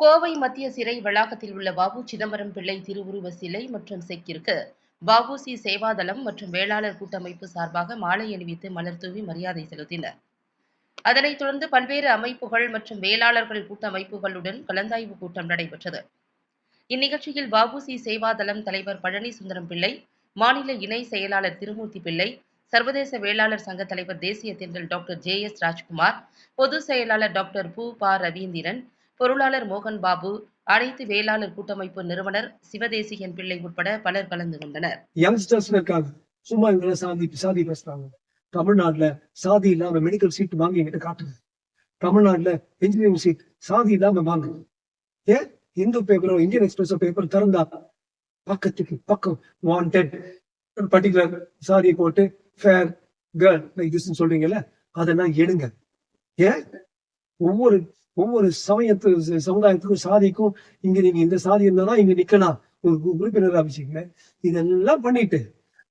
கோவை மத்திய சிறை வளாகத்தில் உள்ள பாபு சிதம்பரம் பிள்ளை திருவுருவ சிலை மற்றும் செக்கிற்கு வ.உ.சி. சேவாதளம் மற்றும் வேளாளர் கூட்டமைப்பு சார்பாக மாலை அணிவித்து மலர் தூவி மரியாதை செலுத்தினர். அதனைத் தொடர்ந்து பல்வேறு அமைப்புகள் மற்றும் வேளாளர்கள் கூட்டமைப்புகளுடன் கலந்தாய்வு கூட்டம் நடைபெற்றது. இந்நிகழ்ச்சியில் வ.உ.சி. சேவாதளம் தலைவர் பழனி சுந்தரம் பிள்ளை, மாநில இணை செயலாளர் திருமூர்த்தி பிள்ளை, சர்வதேச வேளாளர் சங்க தலைவர் தேசிய தென்றல் டாக்டர் ஜே.எஸ். ராஜ்குமார், பொதுச் செயலாளர் டாக்டர் ப. ரவீந்திரன், பொருளாளர் மோகன் பாபு, அனைத்து வேளாளர் கூட்டமைப்பு நிறுவனர் சிவதேசிகன் பிள்ளை உட்பட பலர் கலந்து கொண்டனர். யங்ஸ்டர்ஸ் இருக்காங்க, சும்மா இவங்க சாதி பேசுறாங்க. தமிழ்நாட்டுல சாதி இல்லாம மெடிக்கல் சீட் வாங்கி என்கிட்ட காட்டுங்க. தமிழ்நாட்டுல இன்ஜினியரிங் சீட் சாதி இல்லாம வாங்க. ஏன் இந்து பேப்பரோ இந்தியன் எக்ஸ்பிரஸோ பேப்பர் திறந்தா பக்கத்துக்கு பக்கம் வாண்டட் பர்டிகுலர் சாதியை போட்டு ஃபேர் கேர்ள் லைக் திஸ் சொல்றீங்கல்ல, அதெல்லாம் எடுங்க. ஏன் ஒவ்வொரு சமுதாயத்துக்கும் சாதிக்கும் இங்க நீங்க இந்த சாதி இருந்தாதான் இங்க நிக்கலாம் ஒரு உறுப்பினர் அமைச்சிங்க. இதெல்லாம் பண்ணிட்டு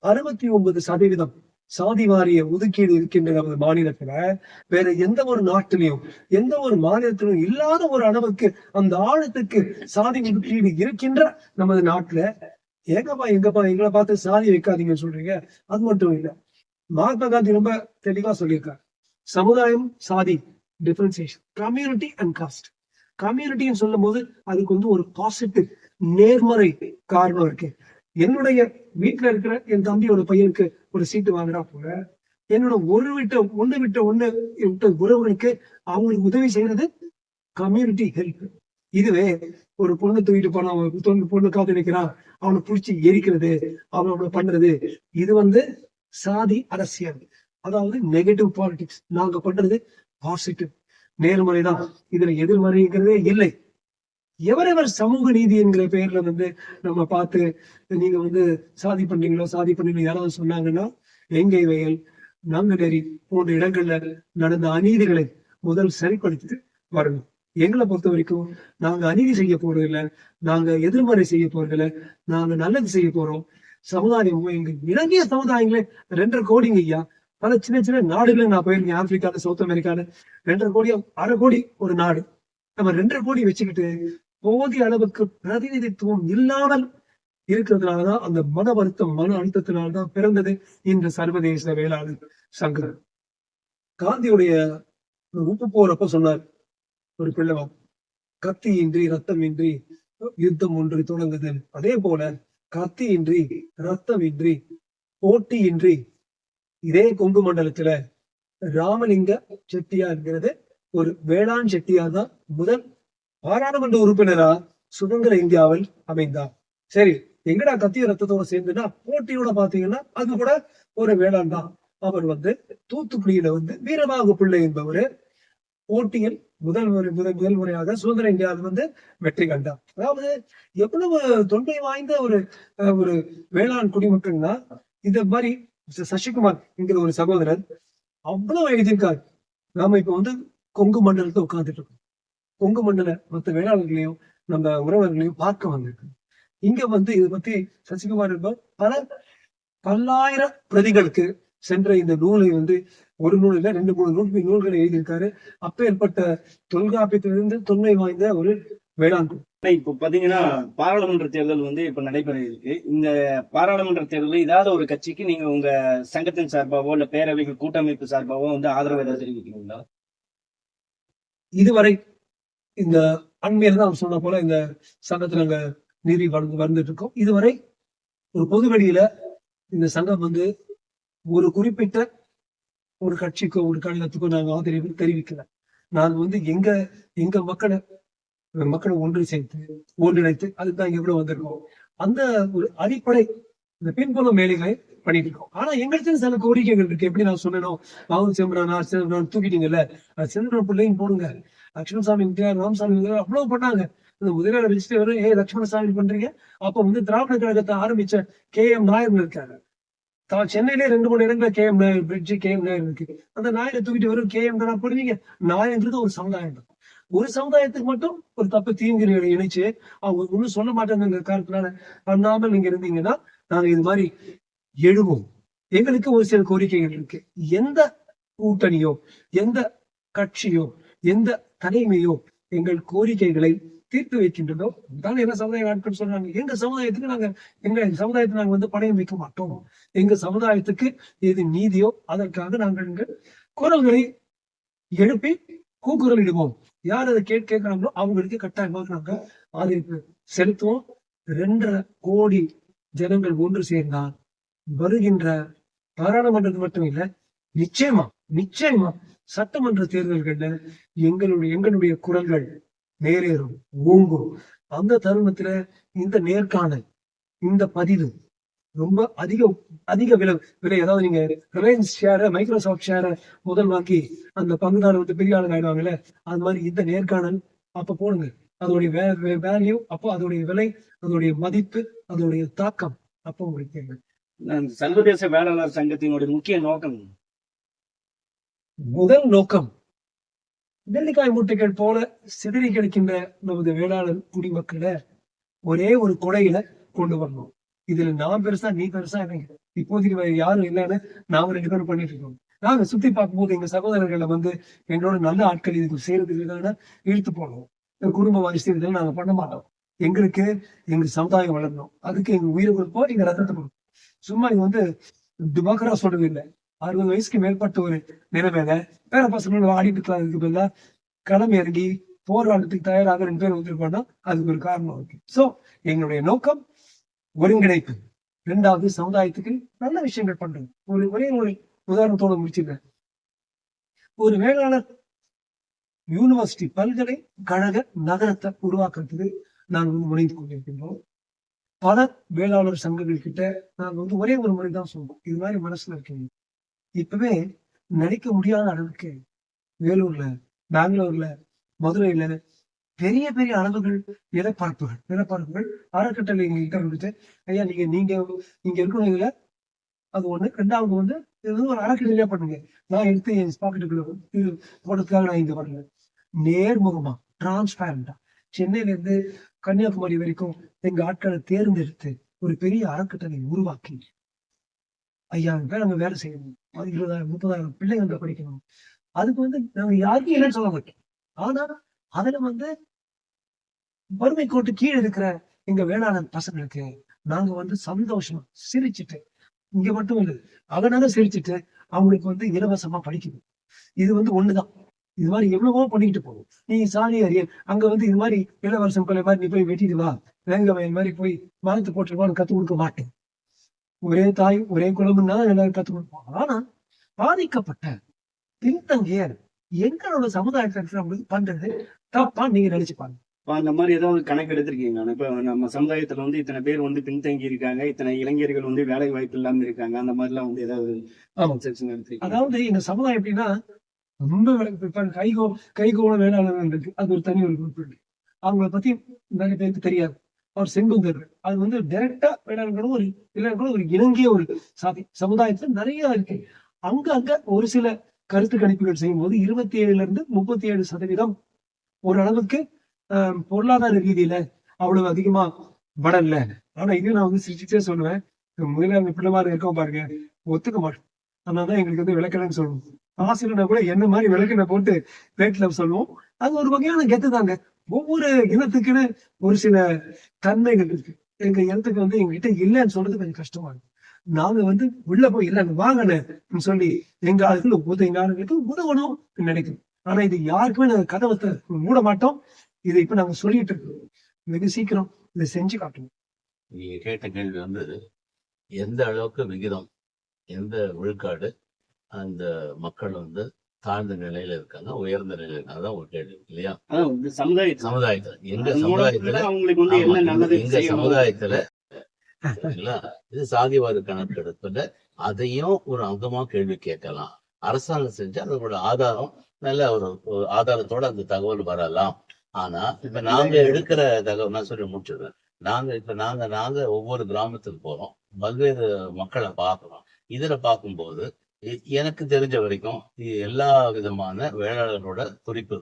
69% சாதி வாரிய ஒதுக்கீடு இருக்கின்ற நமது மாநிலத்துல வேற எந்த ஒரு நாட்டிலையும் எந்த ஒரு மாநிலத்திலும் இல்லாத ஒரு அளவுக்கு அந்த ஆழத்துக்கு சாதி ஒதுக்கீடு இருக்கின்ற நமது நாட்டுல எங்கப்பா எங்களை பார்த்து சாதி வைக்காதீங்கன்னு சொல்றீங்க. அது மட்டும் இல்ல, மகாத்மா காந்தி ரொம்ப தெளிவா சொல்லியிருக்காரு, சமுதாயம் சாதி டிஃபரன்சியேஷன், கம்யூனிட்டி அண்ட் காஸ்ட். கம்யூனிட்டின்னு சொல்லும் போது அதுக்கு ஒரு பாசிட்டிவ் நேர்மறை காரணம் இருக்கு. என்னுடைய வீட்டுல இருக்கிற என் தம்பியோட பையனுக்கு ஒரு சீட்டு வாங்குறா போல என்னோட ஒண்ணு விட்ட உறவுகளுக்கு அவங்களுக்கு உதவி செய்யறது கம்யூனிட்டி ஹெல்ப். இதுவே ஒரு பொண்ணு தூக்கிட்டு போனா பொண்ணு காத்து நிற்கிறான், அவனை புடிச்சு எரிக்கிறது, அவனை பண்றது, இது சாதி அரசியல், அதாவது நெகட்டிவ் பாலிடிக்ஸ். நாங்க பண்றது பாசிட்டிவ் நேர்மறைதான். இதுல எதிர்மறைங்கிறதே இல்லை. எவரெவர் சமூக நீதி என்கிற பெயர்ல நம்ம பார்த்து நீங்க சாதி பண்றீங்களோ யாராவது சொன்னாங்கன்னா எங்கை வயல் நங்கநேரி போன்ற இடங்கள்ல நடந்த அநீதிகளை முதல் சரிப்படுத்திட்டு வரணும். எங்களை பொறுத்த வரைக்கும் நாங்க அநீதி செய்ய போறது இல்லை, நாங்க எதிர்மறை செய்ய போறது இல்லை, நாங்க நல்லது செய்ய போறோம். சமுதாயம் எங்க இலங்கைய சமுதாயங்களே 2.5 கோடிங்க ஐயா. பல சின்ன நாடுகளை நான் போயிருக்கேன், ஆப்பிரிக்கால, சவுத் அமெரிக்கால. 2.5 கோடி 1/2 கோடி ஒரு நாடு. நம்ம 2.5 கோடி வச்சுக்கிட்டு போதிய அளவுக்கு பிரதிநிதித்துவம் இல்லாமல் இருக்கிறதுனாலதான் அந்த மன வருத்தம் மன அழுத்தத்தினால்தான் பிறந்தது இந்த சர்வதேச வேளாளர் சங்கம். காந்தியுடைய உப்பு போறப்ப சொன்னார் ஒரு பிள்ளைவன், கத்தியின்றி ரத்தமின்றி யுத்தம் ஒன்று தொடங்குது. அதே போல கத்தியின்றி ரத்தமின்றி போட்டியின்றி இதே கொங்கு மண்டலத்துல ராமலிங்க செட்டியார்ங்கிறது ஒரு வேளாண் செட்டியார் தான் முதல் பாராளுமன்ற உறுப்பினரா சுதந்திர இந்தியாவில் அமைந்தார். சரி, எங்கடா கத்திய ரத்தத்தோட சேர்ந்துன்னா போட்டியோட பாத்தீங்கன்னா அது கூட ஒரு வேளாண் தான். அவர் தூத்துக்குடியில வீரபாகு பிள்ளை என்பவரு போட்டியில் முதல் முறையாக சுதந்திர இந்தியாவில் வெற்றி கண்டார். அதாவது எவ்வளவு தொன்மை வாய்ந்த ஒரு வேளாண் குடிமக்கள்னா இந்த மாதிரி சசிகுமார் என்கிற ஒரு சகோதரர் அவ்வளவு எழுதியிருக்காரு. நாம இப்ப கொங்கு மண்டலத்தை உட்கார்ந்துட்டு இருக்கோம். கொங்கு மண்டல மற்ற வேளாளர்களையும் நம்ம உறவினர்களையும் பார்க்க வந்திருக்கு. இங்க இதை பத்தி சசிகுமார் பல்லாயிரம் பிரதிகளுக்கு சென்ற இந்த நூலை ஒரு நூல் இல்ல 2-3 நூல்களை எழுதியிருக்காரு. அப்பேற்பட்ட தொல்காப்பியத்திலிருந்து தொன்மை வாய்ந்த ஒரு வேளாண். இப்ப பாத்தீங்கன்னா பாராளுமன்ற தேர்தல் இப்ப நடைபெற இருக்கு. இந்த பாராளுமன்ற தேர்தலில் ஏதாவது ஒரு கட்சிக்கு நீங்க உங்க சங்கத்தின் சார்பாவோ இல்ல பேரவைகள் கூட்டமைப்பு சார்பாவோ ஆதரவு ஏதாவது தெரிவிக்கிறீங்களா? இதுவரை இந்த அண்மையில தான் சொன்ன போல இந்த சங்கத்துல நாங்க நிதி வந்துட்டு இருக்கோம். இதுவரை ஒரு பொது வெளியில இந்த சங்கம் ஒரு குறிப்பிட்ட ஒரு கட்சிக்கோ ஒரு கழகத்துக்கோ நாங்க ஆதரவு தெரிவிக்கல. நாங்க எங்க மக்களை ஒன்றிணைத்து அதுதான் எவ்வளவு வந்திருக்கோம். அந்த ஒரு அடிப்படை இந்த பின்புலம் வேலைகளை பண்ணிட்டு இருக்கோம். ஆனா எங்களுக்கு சில கோரிக்கைகள் இருக்கு. எப்படி நான் சொன்னோம், பாவம் செம்பரான் தூக்கிட்டீங்கல்ல, செல்வ பிள்ளையும் போடுங்க, லட்சுமணசாமி ராமசாமி அவ்வளவு பண்ணாங்க. இந்த முதலாளர் வச்சுட்டு லட்சுமணசாமி பண்றீங்க. அப்ப திராவிட கழகத்தை ஆரம்பிச்ச KM நாயர் இருக்காங்க. சென்னையிலே 2-3 இடத்துல KM Nair bridge KM Nair இருக்கு. அந்த நாயரை தூக்கிட்டு KM தானா போடுவீங்க? நாயங்கிறது ஒரு சமுதாயம் தான். ஒரு சமுதாயத்துக்கு மட்டும் ஒரு தப்பு தீங்கு இணைச்சு அவங்க ஒண்ணும் சொல்ல மாட்டாங்க காரணத்தினால பண்ணாமல் நீங்க இருந்தீங்கன்னா நாங்க இது மாதிரி எழுவோம். எங்களுக்கு ஒரு சில கோரிக்கைகள் இருக்கு. எந்த கூட்டணியோ எந்த கட்சியோ எந்த தலைமையோ எங்கள் கோரிக்கைகளை தீர்த்து வைக்கின்றதோ தானே என்ன சமுதாய நாட்கள் சொல்றாங்க. எங்க சமுதாயத்துக்கு நாங்க வந்து பணயம் வைக்க மாட்டோம். எங்க சமுதாயத்துக்கு எது நீதியோ அதற்காக நாங்கள் குரல்களை எழுப்பி கூக்குரல் இடுவோம். யார் அதை கேட்கிறாங்களோ அவங்களுக்கு கட்டாயமாக நாங்க ஆதரிப்பு செலுத்துவோம். 2.5 கோடி ஜனங்கள் ஒன்று சேர்ந்தால் வருகின்ற பாராளுமன்றத்தில் மட்டும் இல்ல, நிச்சயமா சட்டமன்ற தேர்தல்கள்ல எங்களுடைய குரல்கள் நேரேறும், ஓங்கும். அந்த தருணத்துல இந்த நேர்காணல், இந்த பதிவு ரொம்ப அதிக விலை. அதாவது நீங்க ரிலையன்ஸ் ஷேர, மைக்ரோசாஃப்ட் ஷேர முதல் வாங்கி அந்த பங்குதாரர் வந்து பெரிய ஆளுங்க ஆயிடுவாங்கல்ல, அது மாதிரி இந்த நேர்காணல் அப்ப போடுங்க. அதோடைய வேல்யூ, அப்போ அதோடைய விலை, அதோடைய மதிப்பு, அதோடைய தாக்கம் அப்போ உங்களுக்கு தெரியும். சர்வதேச வேளாளர் சங்கத்தினுடைய முக்கிய நோக்கம், முதல் நோக்கம் நெல்லிக்காய் மூட்டைகள் போல சிதறி கிடைக்கின்ற நமது வேளாளர் குடிமக்களை ஒரே ஒரு கொடையில கொண்டு வரணும். இதுல நான் பெருசா நீ பெருசா இல்லைங்க. இப்போதைக்கு வேற யாரும் இல்லைன்னு நாம 2 பேரும் பண்ணிட்டு இருக்கோம். நாங்க சுத்தி பார்க்கும்போது எங்க சகோதரர்களை வந்து எங்களோட நல்ல ஆட்கள் இதுக்கு செய்யறதுக்கு இழுத்து போடுவோம். குடும்ப வாரிசு இதெல்லாம் நாங்க பண்ண மாட்டோம். எங்களுக்கு எங்க சமுதாயம் வளரணும், அதுக்கு எங்க உயிரை கொடுப்போம், எங்க ரத்தத்தை கொடுப்போம். சும்மா இது வந்து துபாக்கரா சொல்றது இல்லை. 60 வயசுக்கு மேற்பட்ட ஒரு நிலைமையில பேர பசங்களோட ஆடிட்டு இருக்கிறதுக்கு பதிலா களம் இறங்கி போராட்டத்துக்கு தயாராக 2 பேர் வந்திருக்கோம்னா அதுக்கு ஒரு காரணம் இருக்கு. சோ எங்களுடைய நோக்கம் ஒருங்கிணைப்பு. 2வது சமுதாயத்துக்கு நல்ல விஷயங்கள் பண்றது. ஒரே ஒரு உதாரணத்தோட முடிச்சிருக்கேன். ஒரு வேளாளர் யூனிவர்சிட்டி பல்கலைக்கழக நகரத்தை உருவாக்குறதுக்கு நாங்கள் வந்து முனைந்து கொண்டிருக்கின்றோம். பல வேளாளர் சங்கங்கள் கிட்ட நாங்கள் வந்து ஒரே ஒரு முறை தான் சொல்றோம், இது மாதிரி மனசுல இருக்கீங்க. இப்பவே நினைக்க முடியாத அளவுக்கு வேலூர்ல, பெங்களூர்ல, மதுரையில பெரிய பெரிய அளவுகள் நிலப்பரப்புகள் அறக்கட்டளை எங்ககிட்ட வந்துட்டு, ஐயா நீங்க இருக்கணும் இதுல, அது ஒண்ணு. 2வது வந்து இது ஒரு அறக்கட்டளையா பண்ணுங்க. நான் எடுத்து என் பாக்கெட்டுக்குள்ள போடுறதுக்காக நான் இங்க வரல. நேர்முகமா, டிரான்ஸ்பேரண்டா சென்னையில இருந்து கன்னியாகுமரி வரைக்கும் எங்க ஆட்களை தேர்ந்தெடுத்து ஒரு பெரிய அறக்கட்டளை உருவாக்கி 5000 பேர் நம்ம வேலை செய்யணும். 20,000 30,000 பிள்ளைங்க படிக்கணும். அதுக்கு வந்து நாங்க யாருக்கும் இல்லைன்னு சொல்ல மாட்டோம். ஆனா அதுல வந்து வறுமை கோட்டு கீழே இருக்கிற எங்க வேளாண் பசங்களுக்கு நாங்க வந்து சந்தோஷமா சிரிச்சுட்டு, இங்க மட்டும் இல்லை அதனால சிரிச்சுட்டு அவங்களுக்கு வந்து இலவசமா படிக்கணும். இது வந்து ஒண்ணுதான். இது மாதிரி எவ்வளவோ பண்ணிட்டு போகும். நீ சாணி அறியல் அங்க வந்து இது மாதிரி இளவரசம் கொலை மாதிரி நீ போய் வெட்டிட்டு வா, வேங்க வயல் மாதிரி போய் மரத்து போட்டுருவான்னு கத்து கொடுக்க மாட்டேன். ஒரே தாய் ஒரே குடும்பம்னா எல்லாரும் கத்து கொடுப்போம். ஆனா பாதிக்கப்பட்ட பின்தங்கிய எங்களோட சமுதாயத்துல இருக்கிறவங்களுக்கு பண்றது தப்பா நீங்க நினைச்சு பாருங்க. அந்த மாதிரி ஏதாவது கணக்கு எடுத்திருக்கீங்க? இப்ப நம்ம சமுதாயத்துல வந்து இத்தனை பேர் வந்து பின்தங்கி இருக்காங்க, இத்தனை இளைஞர்கள் வந்து வேலை வாய்ப்பு இல்லாம இருக்காங்க, அந்த மாதிரி எல்லாம் வந்து ஏதாவது எடுத்திருக்கீங்க? அதாவது எங்க சமுதாயம் எப்படின்னா ரொம்ப கைகோள வேளாளர்கள் இருக்கு. அது ஒரு தனி ஒரு குரூப் இருக்கு. அவங்கள பத்தி நிறைய பேருக்கு தெரியாது. அவர் செங்குந்தர், அது வந்து டைரக்டா வேளாளர்களும் ஒரு இளைஞர்களும் ஒரு இணங்கிய ஒரு சாதி சமுதாயத்துல நிறைய இருக்கு. அங்க ஒரு சில கருத்து கணிப்புகள் செய்யும் போது 27% ஓரளவுக்கு பொருளாதார ரீதியில அவ்வளவு அதிகமா வளரல. ஆனா இது நான் வந்து சிரிச்சுட்டே சொல்லுவேன், முதல்ல பிள்ளைமாரி இருக்கோம் பாருங்க, ஒத்துக்க மாட்டோம். அதனாலதான் எங்களுக்கு வந்து விளக்கலன்னு சொல்லுவோம். ஆசிரியனா கூட என்ன மாதிரி விளக்கணை போட்டு பிளேட்ல சொல்லுவோம். அது ஒரு வகையான கெத்து தாங்க. ஒவ்வொரு இனத்துக்குன்னு ஒரு சில தன்மைகள் இருக்கு. எங்க இனத்துக்கு வந்து எங்ககிட்ட இல்லைன்னு சொல்றது கொஞ்சம் கஷ்டமா இருக்கு. நாங்க வந்து உள்ள போய் இல்லைன்னு வாங்கினேன்னு சொல்லி எங்க ஆளுங்களுக்கு உதவணும் நினைக்கிறோம். ஆனா இது யாருக்குமே நாங்க கதவத்தை மூட மாட்டோம். இதை இப்ப நாங்க சொல்லிட்டு இருக்கோம். வெகு சீக்கிரம் இதை செஞ்சு காட்டுவோம். நீங்க கேட்ட கேள்வி வந்து எந்த அளவுக்கு விகிதம், எந்த விழுக்காடு அந்த மக்கள் வந்து தாழ்ந்த நிலையில இருக்காங்க, உயர்ந்த நிலையில இருக்காங்க, அதான் ஒரு கேள்வி இல்லையா? சமுதாயத்துல எங்க சமுதாயத்துல இது சாதிவாரி கணக்கெடுப்புல அதையும் ஒரு அங்கமா கேள்வி கேட்கலாம். அரசாங்கம் செஞ்சா அதோட ஆதாரம் நல்ல ஒரு ஆதாரத்தோட அந்த தகவல் வரலாம். ஆனா இப்ப நாங்க எடுக்கிற தகவல் நான் சொல்லி முடிச்சிருவேன். நாங்க ஒவ்வொரு கிராமத்துக்கு போறோம், பல்வேறு மக்களை பார்க்கிறோம். இதுல பார்க்கும்போது எனக்கு தெரிஞ்ச வரைக்கும் எல்லா விதமான வேளாளர்களோட குறிப்பு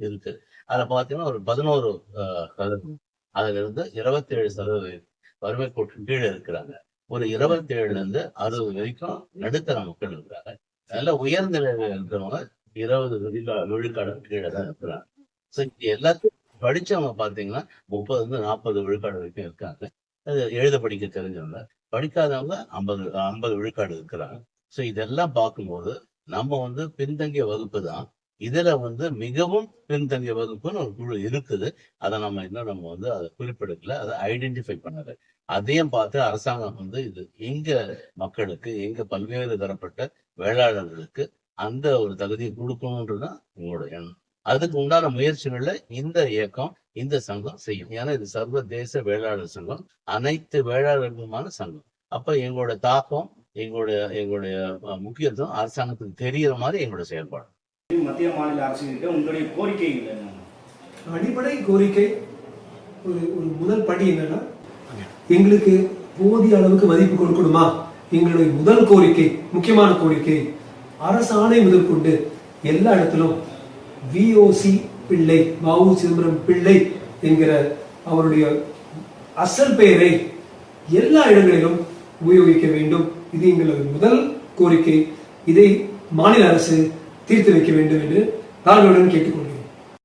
இருக்கு. அதுல பாத்தீங்கன்னா ஒரு 11% அதுல இருந்து 27% வறுமை கோட்டு கீழே இருக்கிறாங்க. ஒரு 27ல இருந்து 60 வரைக்கும் நடுத்தர மக்கள் இருக்கிறாங்க. நல்ல உயர்ந்த நிலையில இருக்கிறவங்க 20 விழுக்காடு கீழே தான் இருக்கிறாங்க. எல்லாத்தையும் படிச்சவங்க பாத்தீங்கன்னா 30-40 விழுக்காடு வரைக்கும் இருக்காங்க. அது எழுத படிக்க தெரிஞ்சவங்க. படிக்காதவங்க 50 விழுக்காடு இருக்கிறாங்க. ஸோ இதெல்லாம் பார்க்கும்போது நம்ம வந்து பின்தங்கிய வகுப்பு தான். இதுல வந்து மிகவும் பின்தங்கிய வகுப்புன்னு ஒரு குழு இருக்குது. அதை நம்ம வந்து அதை குறிப்பிடல, அதை ஐடென்டிஃபை பண்ணல. அதையும் பார்த்து அரசாங்கம் வந்து இது எங்க மக்களுக்கு, எங்க பல்வேறு தரப்பட்ட வேளாளர்களுக்கு அந்த ஒரு தகுதியை கொடுக்கணுன்றதுதான் உங்களோட எண்ணம். அதுக்கு உண்டான முயற்சிகள்ல இந்த இயக்கம், இந்த சங்கம் செய்யும். ஏன்னா இது சர்வதேச வேளாளர் சங்கம், அனைத்து வேளாளர்களுமான சங்கம். அப்ப எங்களோட தாக்கம், எங்களுடைய முக்கியத்துவம் அரசாங்கத்துக்கு தெரிகிற மாதிரி எங்களோட செயல்பாடு. மத்திய மாநில அரசுகிட்ட உங்களுடைய கோரிக்கைகள் என்ன? அடிப்படை கோரிக்கை ஒரு முதல் படி என்னன்னா, எங்களுக்கு போதிய அளவுக்கு மதிப்பு கொடுக்கணுமா. எங்களுடைய முதல் கோரிக்கை, முக்கியமான கோரிக்கை, அரசாணை முதல் கொண்டு எல்லா இடத்திலும் VOC பிள்ளை, வாவு சிதம்பரம் பிள்ளை என்கிற அவருடைய அசல் பெயரை எல்லா இடங்களிலும் உபயோகிக்க வேண்டும். இது எங்களது முதல் கோரிக்கை. இதை மாநில அரசு தீர்த்து வைக்க வேண்டும் என்று தாழ்மையுடன் கேட்டுக்கொள்கிறேன்.